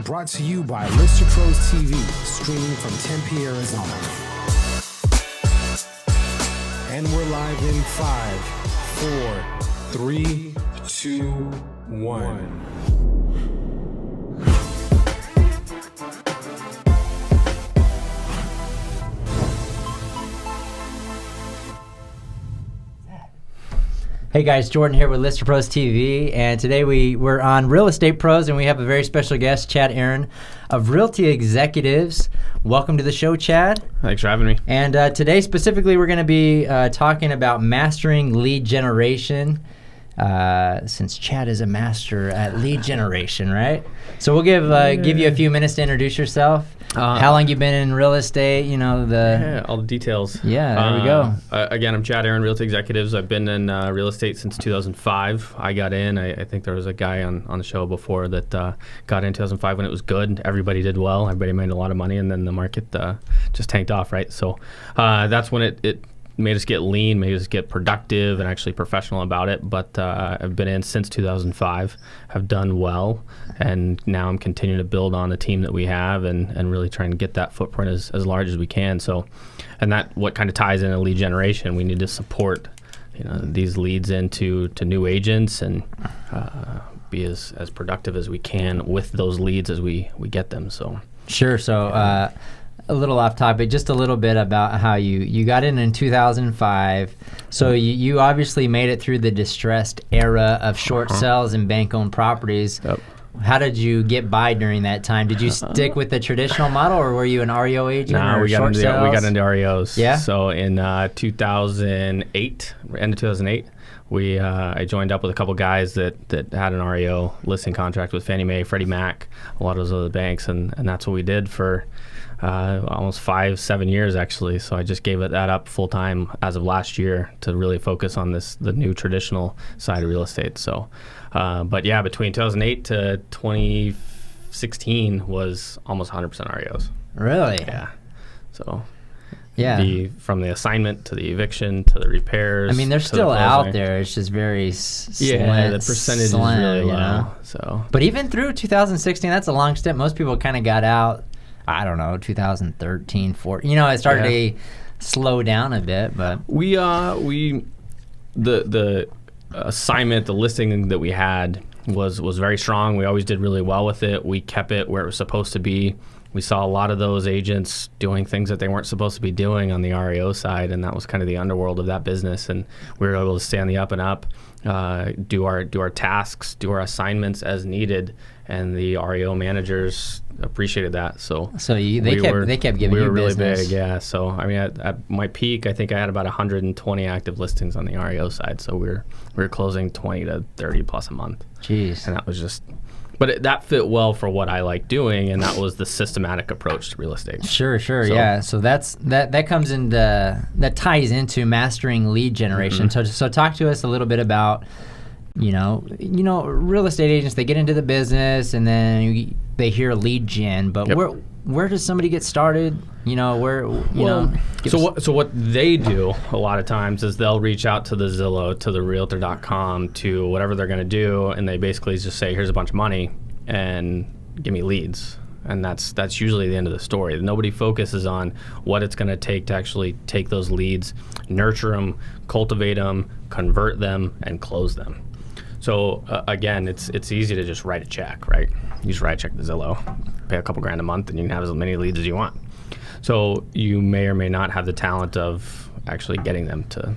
Brought to you by Lister Pros TV, streaming from Tempe, Arizona. And we're live in 5, 4, 3, 2, 1. Hey guys, Jordan here with Lister Pros TV, and today we're on Real Estate Pros, and we have a very special guest, Chad Arend of Realty Executives. Welcome to the show, Chad. Thanks for having me. And today specifically we're going to be talking about mastering lead generation, since Chad is a master at lead generation, right? So we'll give you a few minutes to introduce yourself. How long you been in real estate? You know, all the details. Yeah, there we go. Again, I'm Chad Arend, Realty Executives. I've been in real estate since 2005. I got in. I think there was a guy on the show before that got in 2005 when it was good. Everybody did well. Everybody made a lot of money, and then the market just tanked off, right? So that's when it made us get lean, made us get productive and actually professional about it. But I've been in since 2005, have done well, and now I'm continuing to build on the team that we have and really trying to get that footprint as large as we can. So, and that what kind of ties into lead generation. We need to support these leads into new agents and be as productive as we can with those leads as we get them. So sure. So a little off topic, just a little bit about how you got in 2005. So you obviously made it through the distressed era of short sales and bank-owned properties. Yep. How did you get by during that time? Did you stick with the traditional model, or were you an REO agent? No, we got into REOs. Yeah. So in 2008, end of 2008, I joined up with a couple guys that had an REO listing contract with Fannie Mae, Freddie Mac, a lot of those other banks, and that's what we did for almost 5-7 years actually. So I just gave that up full time as of last year to really focus on the new traditional side of real estate. So, but yeah, between 2008 to 2016 was almost 100% REOs. Really? Yeah. So. Yeah. From the assignment to the eviction to the repairs. I mean, they're still out there. It's just very slim. Yeah, the percentage is really low. So, but even through 2016, that's a long step. Most people kind of got out, I don't know, 2013, 14. It started to slow down a bit. But the assignment, the listing that we had was very strong. We always did really well with it. We kept it where it was supposed to be. We saw a lot of those agents doing things that they weren't supposed to be doing on the REO side, and that was kind of the underworld of that business. And we were able to stay on the up and up, do our tasks, do our assignments as needed, and the REO managers appreciated that. So they kept giving you business. We were really big, yeah. So I mean, at my peak, I think I had about 120 active listings on the REO side. So we were closing 20 to 30 plus a month. Jeez, and that was just. But that fit well for what I like doing, and that was the systematic approach to real estate. Sure, yeah. So that comes into that ties into mastering lead generation. Mm-hmm. So talk to us a little bit about real estate agents. They get into the business and then they hear lead gen, but where does somebody get started? So what they do a lot of times is they'll reach out to the Zillow, to the Realtor.com, to whatever they're going to do, and they basically just say, "Here's a bunch of money, and give me leads." And that's usually the end of the story. Nobody focuses on what it's going to take to actually take those leads, nurture them, cultivate them, convert them, and close them. So again, it's easy to just write a check, right? You just write a check to Zillow, pay a couple grand a month, and you can have as many leads as you want. So you may or may not have the talent of actually getting them to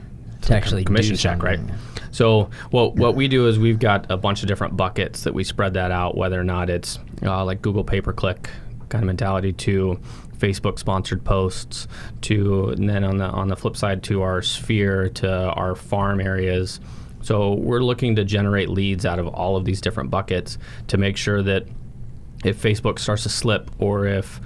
actually commission do check, right? Yeah. So what we do is we've got a bunch of different buckets that we spread that out, whether or not it's like Google pay-per-click kind of mentality, to Facebook sponsored posts, and then on the flip side to our sphere, to our farm areas. So we're looking to generate leads out of all of these different buckets to make sure that if Facebook starts to slip, or if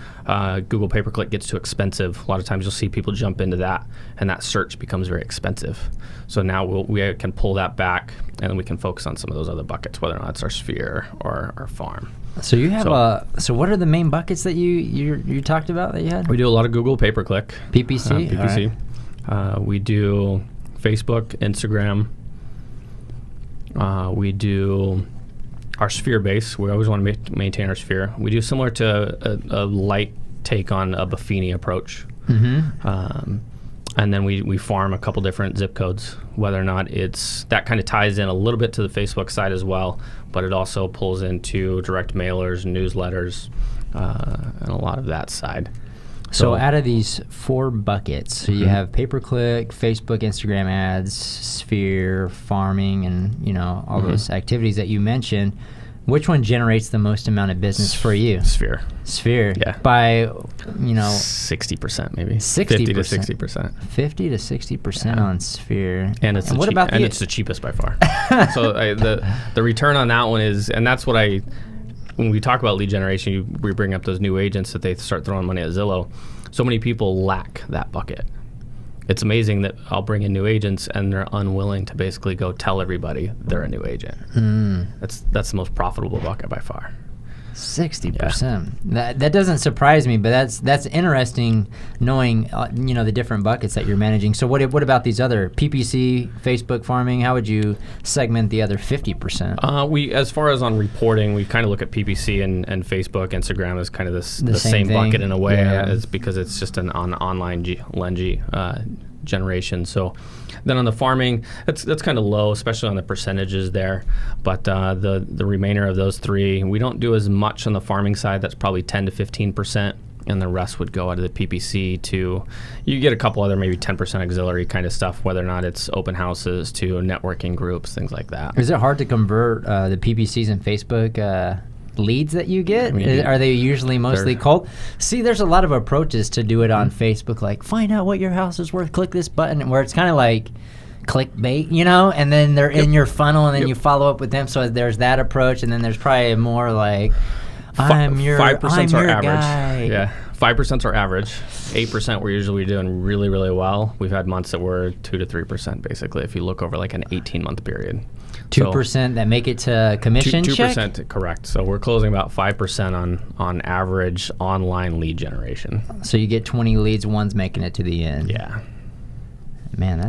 Google pay-per-click gets too expensive, a lot of times you'll see people jump into that, and that search becomes very expensive. So now we can pull that back, and then we can focus on some of those other buckets, whether or not it's our sphere or our farm. So you have so what are the main buckets that you talked about that you had? We do a lot of Google pay-per-click. PPC? PPC. Right. We do Facebook, Instagram. We do our sphere base. We always want to maintain our sphere. We do similar to a light take on a Buffini approach. And then we farm a couple different zip codes, whether or not that kind of ties in a little bit to the Facebook side as well, but it also pulls into direct mailers, newsletters, and a lot of that side. So out of these 4 buckets, so you have pay-per-click, Facebook, Instagram ads, Sphere, farming, and all those activities that you mentioned. Which one generates the most amount of business for you? Sphere. Yeah. By 60% maybe. 60%. 50 to 60%. 50 to 60% on Sphere. And it's it's the cheapest by far. So the return on that one is, and that's what when we talk about lead generation, we bring up those new agents that they start throwing money at Zillow. So many people lack that bucket. It's amazing that I'll bring in new agents and they're unwilling to basically go tell everybody they're a new agent. That's the most profitable bucket by far. 60%. That doesn't surprise me, but that's interesting knowing the different buckets that you're managing. So what about these other PPC, Facebook farming? How would you segment the other 50%? We, as far as on reporting, we kind of look at PPC and Facebook, Instagram as kind of the same bucket in a way, is because it's just an online generation. So then on the farming, that's kind of low, especially on the percentages there. But the remainder of those 3, we don't do as much on the farming side. That's probably 10 to 15%, and the rest would go out of the PPC to, you get a couple other maybe 10% auxiliary kind of stuff, whether or not it's open houses to networking groups, things like that. Is it hard to convert the PPCs and Facebook leads that you get? Are they usually mostly cold? See, there's a lot of approaches to do it on Facebook, like find out what your house is worth, click this button, where it's kind of like clickbait, and then they're in your funnel, and then you follow up with them. So there's that approach, and then there's probably a more like, I'm your 5% are average. Guy. Yeah, 5% are average. 8% we're usually doing really, really well. We've had months that were 2 to 3% basically, if you look over like an 18-month period. 2% that make it to commission 2%, correct. So we're closing about 5% on average online lead generation. So you get 20 leads, one's making it to the end. Yeah. Man,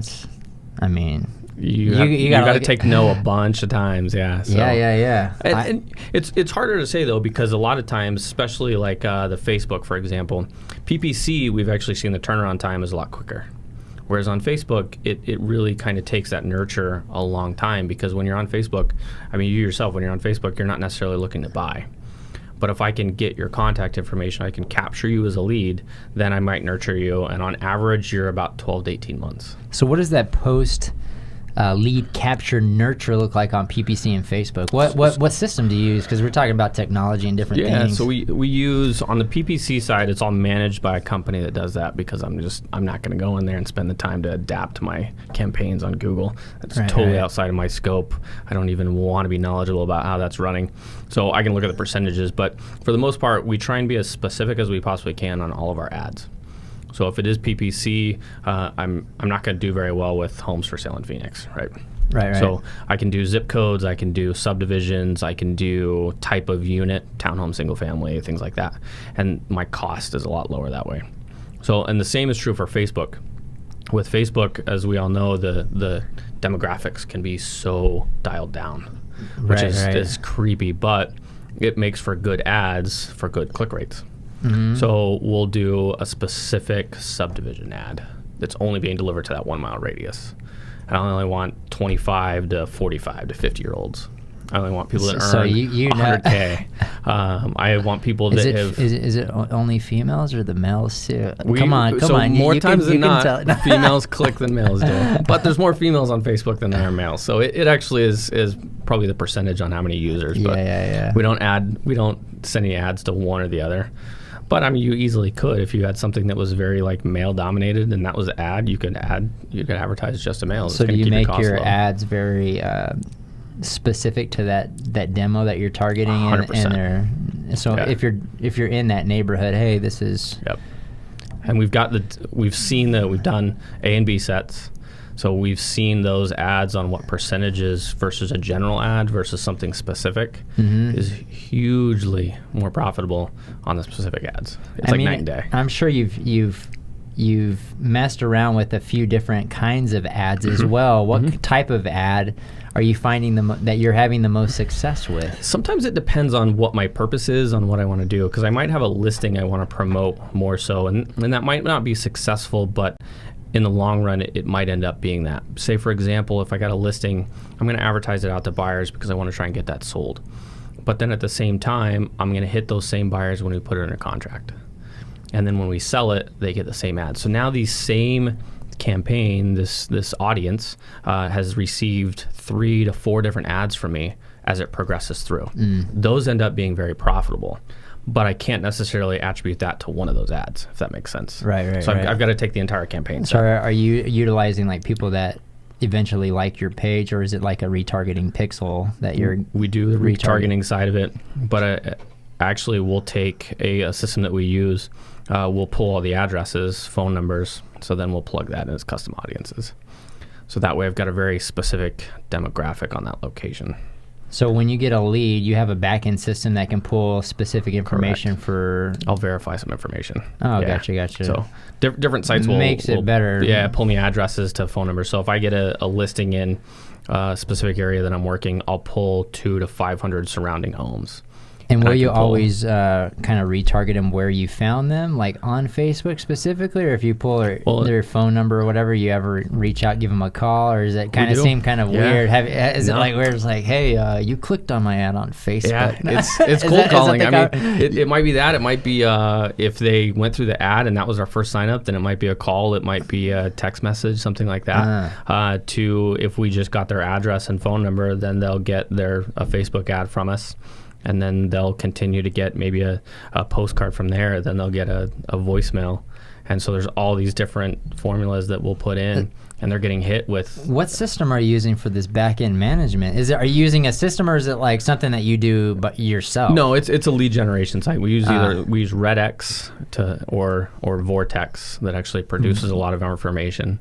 you got to take no a bunch of times. Yeah. So. Yeah. And it's harder to say though, because a lot of times, especially like the Facebook, for example, PPC, we've actually seen the turnaround time is a lot quicker. Whereas on Facebook, it really kind of takes that nurture a long time, because when you're on Facebook, you yourself, when you're on Facebook, you're not necessarily looking to buy. But if I can get your contact information, I can capture you as a lead, then I might nurture you. And on average, you're about 12 to 18 months. So what does that post lead capture nurture look like on PPC and Facebook? What system do you use? Because we're talking about technology and different things. Yeah, so we use, on the PPC side, it's all managed by a company that does that, because I'm not going to go in there and spend the time to adapt my campaigns on Google. That's totally outside of my scope. I don't even want to be knowledgeable about how that's running. So I can look at the percentages, but for the most part, we try and be as specific as we possibly can on all of our ads. So if it is PPC, I'm not going to do very well with homes for sale in Phoenix, right? Right. So I can do zip codes, I can do subdivisions, I can do type of unit, townhome, single family, things like that. And my cost is a lot lower that way. So, and the same is true for Facebook. With Facebook, as we all know, the demographics can be so dialed down, which is creepy, but it makes for good ads for good click rates. Mm-hmm. So we'll do a specific subdivision ad that's only being delivered to that 1 mile radius. And I only want 25 to 45 to 50-year-olds. I only want people that earn $100K. I want people that have... Is it only females or the males too? Come on. More times than not, females click than males do. But there's more females on Facebook than there are males. So it actually is probably the percentage on how many users. But we don't send any ads to one or the other. But you easily could if you had something that was very like male dominated and that was an ad. You could advertise just to males. So do you make your ads very specific to that demo that you're targeting? 100%. So if you're in that neighborhood, hey, this is. Yep. And we've done A and B sets. So we've seen those ads on what percentages versus a general ad versus something specific is hugely more profitable on the specific ads. It's night and day. I'm sure you've you've messed around with a few different kinds of ads as well. What type of ad are you finding that you're having the most success with? Sometimes it depends on what my purpose is, on what I want to do, because I might have a listing I want to promote more so, and that might not be successful, but in the long run, it might end up being that. Say, for example, if I got a listing, I'm going to advertise it out to buyers because I want to try and get that sold. But then at the same time, I'm going to hit those same buyers when we put it under contract. And then when we sell it, they get the same ad. So now these same campaign, this audience has received 3 to 4 different ads from me as it progresses through. Those end up being very profitable, but I can't necessarily attribute that to one of those ads, if that makes sense. Right. So I've got to take the entire campaign. So are you utilizing like people that eventually like your page, or is it like a retargeting pixel that you're we do the retargeting side of it, but actually we'll take a system that we use. We'll pull all the addresses, phone numbers, so then we'll plug that in as custom audiences. So that way I've got a very specific demographic on that location. So when you get a lead, you have a back-end system that can pull specific information for... I'll verify some information. Oh, yeah. Gotcha. So different sites will... Makes it better. Yeah, pull me addresses to phone numbers. So if I get a listing in a specific area that I'm working, I'll pull 200 to 500 surrounding homes. And will you always kind of retarget them where you found them, like on Facebook specifically, or if you pull their phone number or whatever, you ever reach out, give them a call, or is it kind of seem kind of weird? Is it like where it's like, hey, you clicked on my ad on Facebook? Yeah, it's cold calling. I mean, it might be that. It might be if they went through the ad and that was our first sign up, then it might be a call. It might be a text message, something like that. To if we just got their address and phone number, then they'll get a Facebook ad from us. And then they'll continue to get maybe a postcard from there. Then they'll get a voicemail. And so there's all these different formulas that we'll put in, and they're getting hit with... What system are you using for this back-end management? Are you using a system, or is it like something that you do but yourself? No, it's a lead generation site. We use we use RedX or Vortex that actually produces a lot of our information.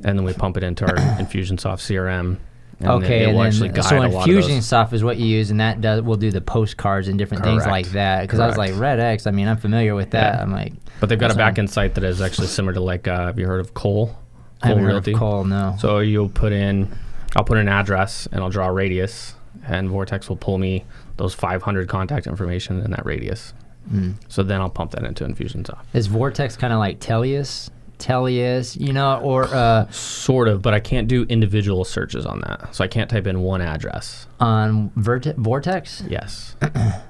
And then we pump it into our Infusionsoft CRM. And so Infusionsoft is what you use, and that will do the postcards and different things like that. Because I was like, RedX, I mean, I'm familiar with that. Yeah. I'm like, but they've got a back-end site that is actually similar to like, have you heard of Cole? I haven't heard of Cole, no. So I'll put in an address and I'll draw a radius, and Vortex will pull me those 500 contact information in that radius. So then I'll pump that into Infusionsoft. Is Vortex kind of like Tellius, or sort of, but I can't do individual searches on that. So I can't type in one address on Vortex. Yes,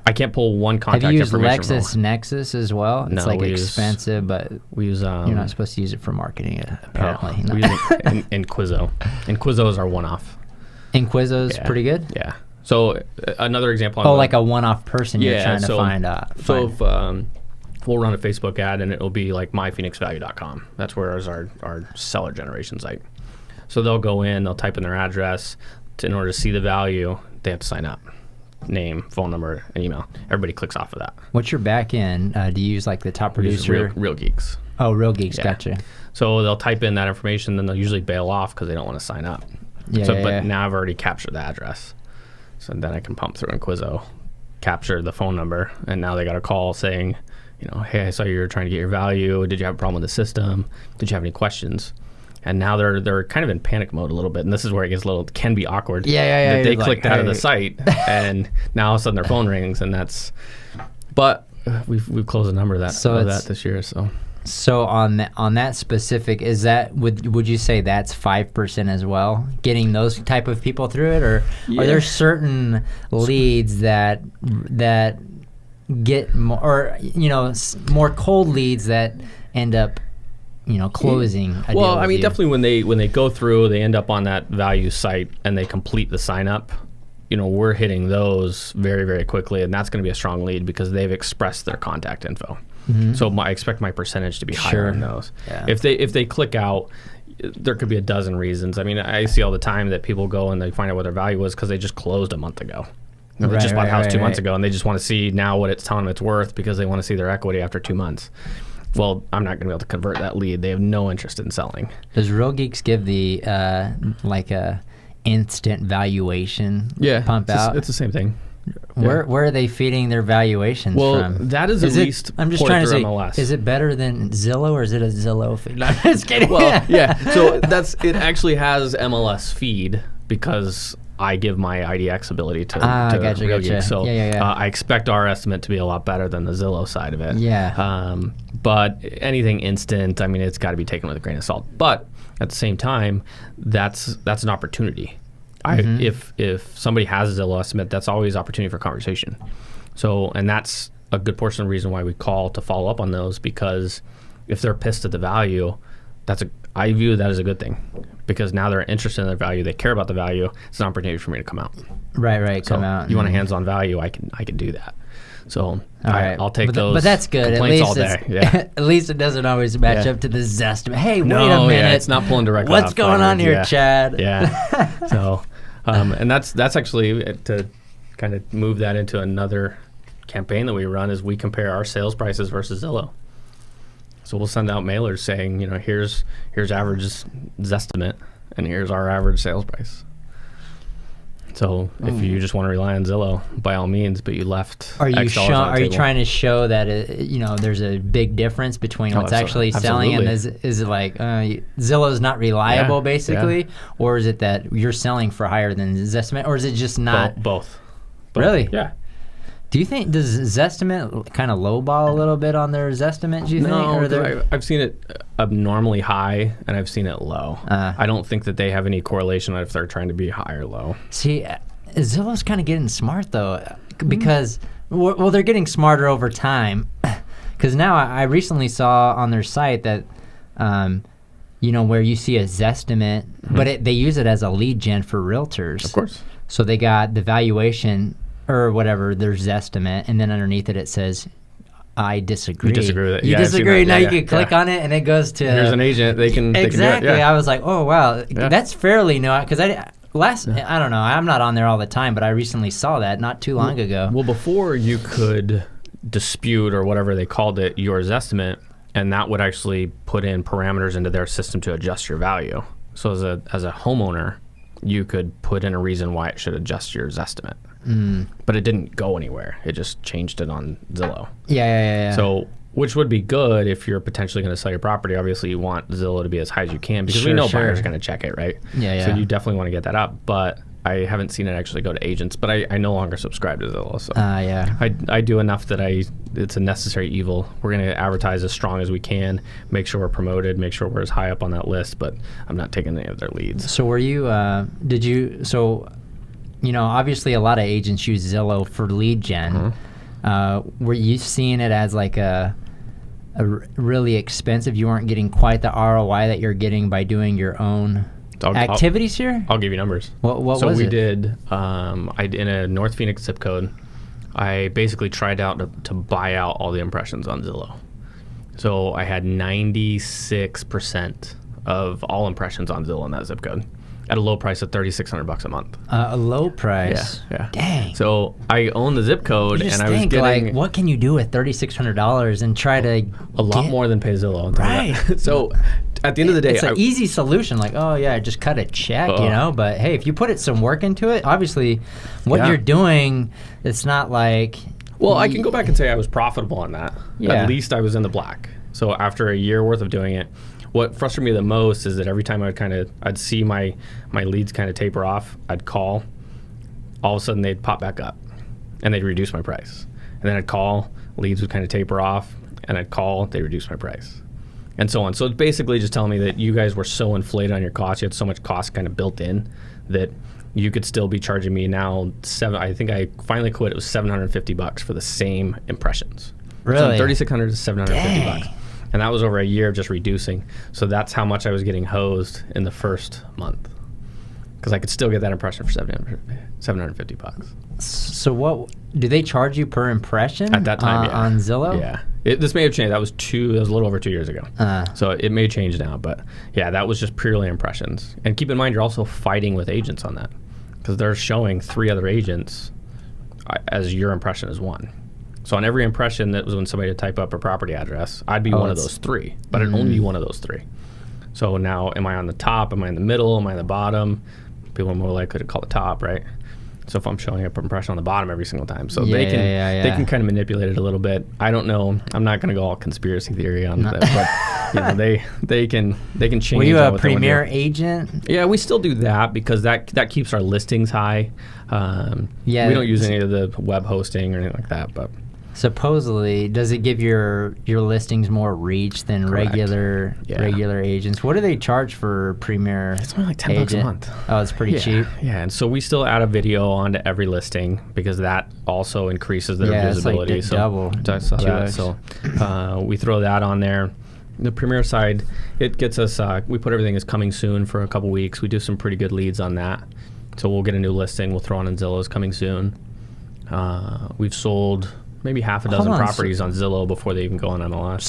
I can't pull one contact. Have you used information LexisNexis as well? It's like expensive, but we use. You're not supposed to use it for marketing, apparently. We use Inquizo. Inquizo is our one-off. Inquizo is pretty good. Yeah. So another example. Like a one-off person you're trying to find. So if we'll run a Facebook ad, and it'll be like myphoenixvalue.com. That's where is our seller generation site. So they'll go in, they'll type in their address. In order to see the value, they have to sign up. Name, phone number, and email. Everybody clicks off of that. What's your back end? Do you use like the top producer? Real Geeks. Oh, Real Geeks, gotcha. So they'll type in that information, then they'll usually bail off because they don't want to sign up. But now I've already captured the address. So then I can pump through Inquizo, capture the phone number, and now they got a call saying, hey, I saw you were trying to get your value. Did you have a problem with the system? Did you have any questions? And now they're kind of in panic mode a little bit, and this is where it gets can be awkward. Yeah. They clicked out of the site, and now all of a sudden their phone rings, and that's. But we've closed a number of that this year. So on that specific, is that would you say that's 5% as well? Getting those type of people through it, or are there certain leads that get more, or more cold leads that end up closing a deal with you? Definitely when they go through, they end up on that value site and they complete the sign up, we're hitting those very, very quickly, and that's going to be a strong lead because they've expressed their contact info. So I expect my percentage to be higher on those. If they click out, there could be a dozen reasons. I mean, I see all the time that people go and they find out what their value was because they just closed a month ago. They just bought a house 2 months ago, and they just want to see now what it's telling them it's worth because they want to see their equity after 2 months. Well, I'm not going to be able to convert that lead. They have no interest in selling. Does Real Geeks give the like a instant valuation pump out? It's the same thing. Where are they feeding their valuations Well, from? that is at least I'm just poured trying to through say, MLS. is it better than Zillow or is it a Zillow feed? No, I'm just kidding. Well, yeah. So it actually has MLS feed because I give my IDX ability to gotcha. RealGeek. So Yeah. I expect our estimate to be a lot better than the Zillow side of it. Yeah. But anything instant, I mean, it's got to be taken with a grain of salt. But at the same time, that's an opportunity. If somebody has a Zillow estimate, that's always opportunity for conversation. So, and that's a good portion of the reason why we call to follow up on those, because if they're pissed at the value, I view that as a good thing, because now they're interested in their value, they care about the value. It's an opportunity for me to come out. Right. So Come out. you want a hands-on value, I can do that. So right. I'll take those. But that's good. At complaints least all day. Yeah. at least it doesn't always match up to the Zestimate. Hey, wait a minute. Yeah, it's not pulling directly. What's off going on Fiverr. here, Chad? Yeah. So, and that's actually to kind of move that into another campaign that we run, is we compare our sales prices versus Zillow. So we'll send out mailers saying, here's average Zestimate, and here's our average sales price. So if you just want to rely on Zillow, by all means, but you left Are you X dollars on the Are you table. trying to show that there's a big difference between what's actually selling and is it like Zillow's not reliable basically, or is it that you're selling for higher than Zestimate, or is it just not? Both. Really? Yeah. Do you think, does Zestimate kind of lowball a little bit on their Zestimate, do you think? No, Or I've seen it abnormally high, and I've seen it low. I don't think that they have any correlation if they're trying to be high or low. See, Zillow's kind of getting smart, though, because, well, they're getting smarter over time. Because now I recently saw on their site that, where you see a Zestimate, but they use it as a lead gen for realtors. Of course. So they got the valuation or whatever, their Zestimate, and then underneath it says, I disagree. You disagree with it. You Yeah, I've seen disagree. that. Now Yeah, you can click on it, and it goes to... Here's an agent. They can Exactly. They can do it. Yeah. I was like, oh, wow. That's fairly new. Because I don't know. I'm not on there all the time, but I recently saw that not too long ago. Well, before you could dispute, or whatever they called it, your Zestimate, and that would actually put in parameters into their system to adjust your value. So as a homeowner, you could put in a reason why it should adjust your Zestimate. But it didn't go anywhere. It just changed it on Zillow. Yeah. So, which would be good if you're potentially going to sell your property. Obviously, you want Zillow to be as high as you can, because we know buyers are going to check it, right? Yeah. So you definitely want to get that up. But I haven't seen it actually go to agents. But I no longer subscribe to Zillow. So Yeah. I do enough that it's a necessary evil. We're going to advertise as strong as we can, make sure we're promoted, make sure we're as high up on that list. But I'm not taking any of their leads. So were you? Obviously a lot of agents use Zillow for lead gen. Were you seeing it as like a really expensive? You weren't getting quite the ROI that you're getting by doing your own activities here? I'll give you numbers. What was it? So we did, in a North Phoenix zip code, I basically tried out to buy out all the impressions on Zillow. So I had 96% of all impressions on Zillow in that zip code, at a low price of $3,600 a month. A low price. Yeah. Dang. So I own the zip code, You just and I was think, getting like, what can you do with $3,600 and try to a lot more than pay Zillow. I'll tell you that. Right. So at the end of the day, it's an easy solution. Like, oh yeah, just cut a check, But hey, if you put it some work into it, obviously, what you're doing, it's not like. Well, I can go back and say I was profitable on that. Yeah. At least I was in the black. So after a year worth of doing it, what frustrated me the most is that every time I'd see my leads kind of taper off, I'd call, all of a sudden they'd pop back up, and they'd reduce my price. And then I'd call, leads would kind of taper off, and I'd call, they reduce my price, and so on. So it's basically just telling me that you guys were so inflated on your costs, you had so much cost kind of built in, that you could still be charging me now I think I finally quit. It was $750 for the same impressions. Really? So $3,600 to $750. Dang. And that was over a year of just reducing. So that's how much I was getting hosed in the first month, because I could still get that impression for $750. So what do they charge you per impression At that time, yeah. on Zillow? Yeah. This may have changed. That was a little over 2 years ago. So it may change now, but yeah, that was just purely impressions. And keep in mind, you're also fighting with agents on that, because they're showing 3 other agents as your impression is one. So on every impression, that was when somebody would type up a property address, I'd be one of those 3, but I'd only be one of those 3. So now, am I on the top? Am I in the middle? Am I in the bottom? People are more likely to call the top, right? So if I'm showing up impression on the bottom every single time, so Yeah, they can yeah. they can kind of manipulate it a little bit. I don't know. I'm not going to go all conspiracy theory on that, but you know, they can change. Were you on a what they wanna Premier do. agent? Yeah, we still do that because that keeps our listings high. Yeah. We don't use any of the web hosting or anything like that, but. Supposedly, does it give your listings more reach than Correct. regular agents? What do they charge for Premier? It's only like $10 a month. Oh, it's pretty cheap. Yeah, and so we still add a video onto every listing because that also increases their Yeah, visibility. it's like double. I saw that. 2x. So we throw that on there. The Premier side, it gets us. We put everything as coming soon for a couple weeks. We do some pretty good leads on that. So we'll get a new listing. We'll throw on Zillow's coming soon. We've sold maybe half a dozen properties on Zillow before they even go on MLS.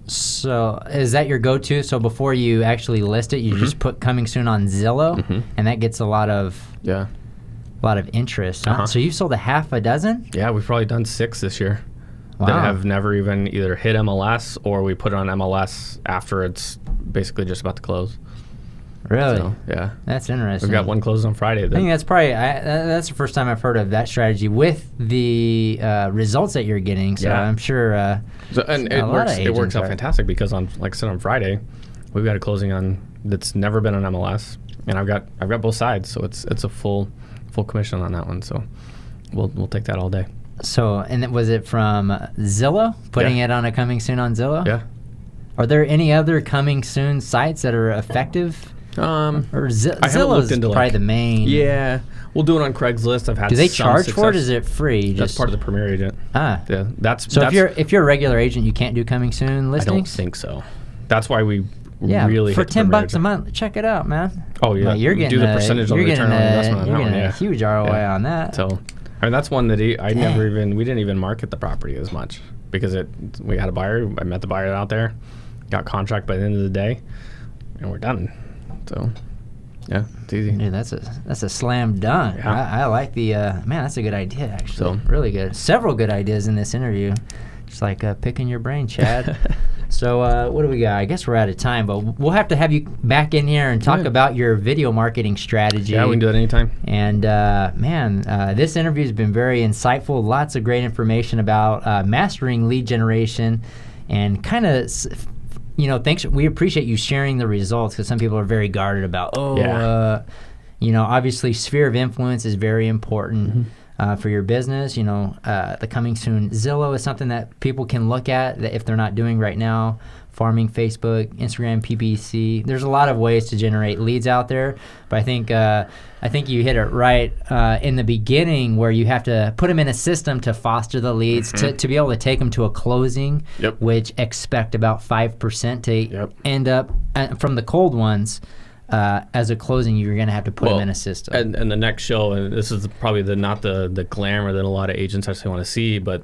So is that your go-to? So before you actually list it, you just put coming soon on Zillow, and that gets a lot of interest. Huh? So you've sold a half a dozen? Yeah, we've probably done 6 this year. Wow. That have never even either hit MLS or we put it on MLS after it's basically just about to close. Really? So, yeah. That's interesting. We've got one closed on Friday. I think that's probably that's the first time I've heard of that strategy with the results that you're getting. So I'm sure. And it works out fantastic because like I said, on Friday, we've got a closing on that's never been on MLS, and I've got both sides, so it's a full commission on that one. So we'll take that all day. So was it from Zillow putting it on a coming soon on Zillow? Yeah. Are there any other coming soon sites that are effective? Or Zillow's probably the main. Yeah, we'll do it on Craigslist. I've had. Do they some charge success. for it? Or is it free? That's part of the Premier agent. Ah, yeah. So if you're a regular agent, you can't do coming soon listings. I don't think so. That's why we really for hit the $10 a month. Check it out, man. Oh yeah, you're getting do the percentage on the return on investment. You're getting a huge ROI on that. So, I mean, that's one that we didn't even market the property as much because we got a buyer. I met the buyer out there, got contract by the end of the day, and we're done. So. Yeah, it's easy. Dude, that's a slam dunk. Yeah. I like the man. That's a good idea, actually. So really good. Several good ideas in this interview. Just like picking your brain, Chad. So what do we got? I guess we're out of time, but we'll have to have you back in here and talk about your video marketing strategy. Yeah, we can do that anytime. And this interview has been very insightful. Lots of great information about mastering lead generation, and kind of. Thanks. We appreciate you sharing the results because some people are very guarded about, obviously sphere of influence is very important for your business. The coming soon Zillow is something that people can look at that if they're not doing right now. Farming, Facebook, Instagram, PPC. There's a lot of ways to generate leads out there, but I think you hit it right in the beginning where you have to put them in a system to foster the leads to be able to take them to a closing, which expect about 5% to end up from the cold ones. As a closing, you're going to have to put them in a system. And the next show, and this is probably not the glamour that a lot of agents actually want to see, but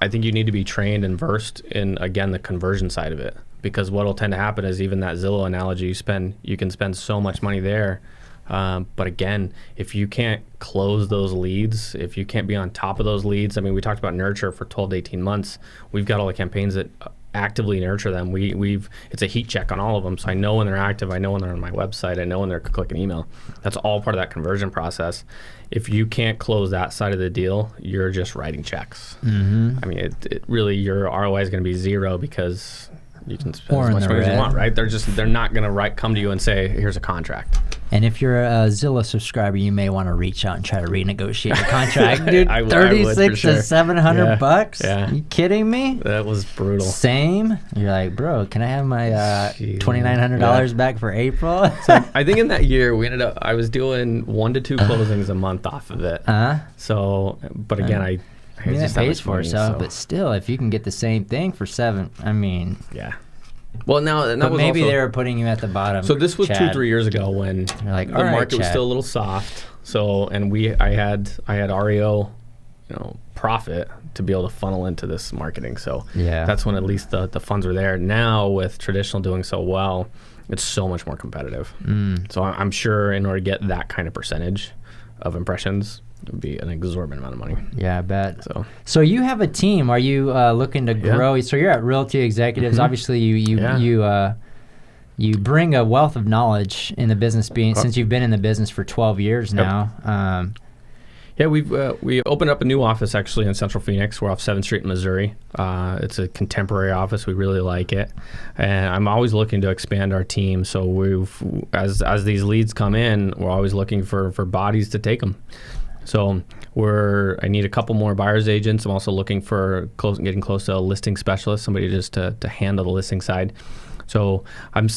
I think you need to be trained and versed in, again, the conversion side of it. Because what will tend to happen is even that Zillow analogy, you can spend so much money there. But again, if you can't close those leads, if you can't be on top of those leads, I mean, we talked about nurture for 12 to 18 months. We've got all the campaigns that actively nurture them. It's a heat check on all of them. So I know when they're active, I know when they're on my website, I know when they're clicking email. That's all part of that conversion process. If you can't close that side of the deal, you're just writing checks. I mean, it really, your ROI is going to be zero because you can spend as much money as you want, right? They're not going to come to you and say, here's a contract. And if you're a Zillow subscriber, you may want to reach out and try to renegotiate a contract. Dude, I would, 36 sure. to $700? Yeah. You kidding me? That was brutal. Same. You're like, bro, can I have my $2,900 back for April? So I think in that year, I was doing 1 to 2 closings a month off of it. So, but again, I mean, just that pays for money, itself, but still, if you can get the same thing for $7, I mean. Yeah. Well, now but was maybe also, they were putting you at the bottom. So this was Chad. 2-3 years ago when like, the right, market was Chad. still a little soft. So, and I had REO, profit to be able to funnel into this marketing. So that's when at least the funds were there. Now with traditional doing so well, it's so much more competitive. So I'm sure in order to get that kind of percentage of impressions, it would be an exorbitant amount of money. Yeah, I bet. So you have a team. Are you looking to grow? So you're at Realty Executives. Obviously, you You bring a wealth of knowledge in the business, since you've been in the business for 12 years now. Yeah, we opened up a new office actually in Central Phoenix. We're off 7th Street in Missouri. It's a contemporary office. We really like it, and I'm always looking to expand our team. So as these leads come in, we're always looking for bodies to take them. So I need a couple more buyer's agents. I'm also looking for getting close to a listing specialist, somebody just to handle the listing side. So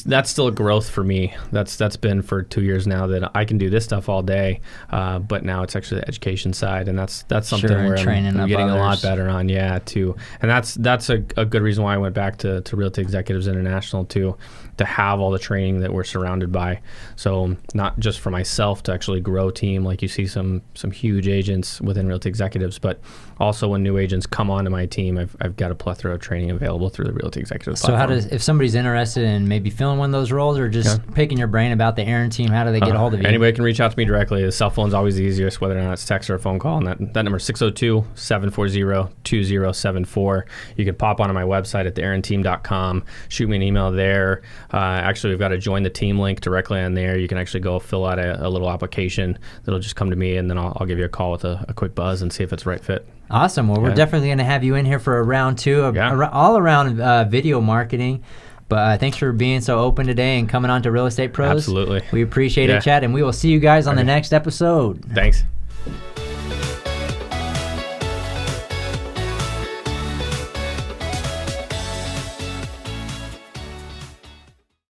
that's still a growth for me. That's been for 2 years now that I can do this stuff all day, but now it's actually the education side, and that's something where I'm getting a lot better on. Yeah, too, and that's a good reason why I went back to Realty Executives International to have all the training that we're surrounded by. So not just for myself to actually grow team, like you see some huge agents within Realty Executives, but also when new agents come onto my team, I've got a plethora of training available through the Realty Executives platform. So if somebody's interested in maybe filling one of those roles or just picking your brain about the Arend team, how do they get a hold of you? Anybody can reach out to me directly. The cell phone's always the easiest, whether or not it's text or a phone call. And that number is 602-740-2074. You can pop onto my website at thearendteam.com, shoot me an email there. Actually, we've got a join the team link directly on there. You can actually go fill out a little application that'll just come to me, and then I'll give you a call with a quick buzz and see if it's the right fit. Awesome. Well, we're definitely going to have you in here for a round 2 of all around video marketing. But thanks for being so open today and coming on to Real Estate Pros. Absolutely. We appreciate it, Chad, and we will see you guys on the next episode. Thanks.